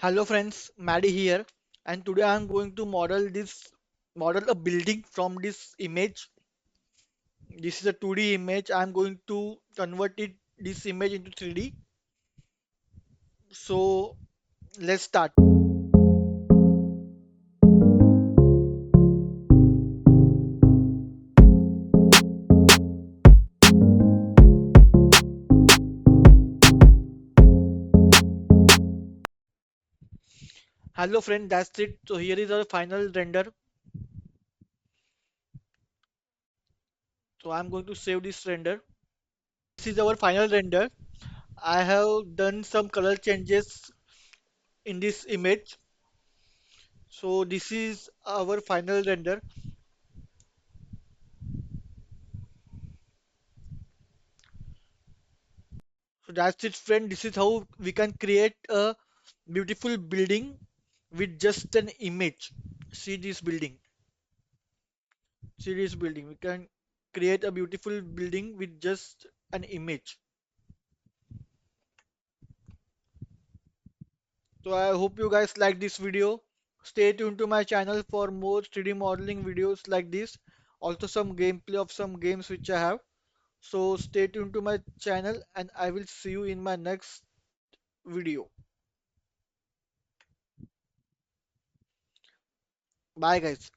Hello friends, Maddie here, and today I am going to model a building from this image. This is a 2D image. I am going to convert this image into 3D. So let's start. Hello friend, that's it. So here is our final render. So I am going to save this render. This is our final render. I have done some color changes in this image. So this is our final render. So that's it, friend. This is how we can create a beautiful building with just an image. See this building. See this building. We can create a beautiful building with just an image. So I hope you guys like this video. Stay tuned to my channel for more 3D modeling videos like this. Also some gameplay of some games which I have. So stay tuned to my channel and I will see you in my next video. Bye guys.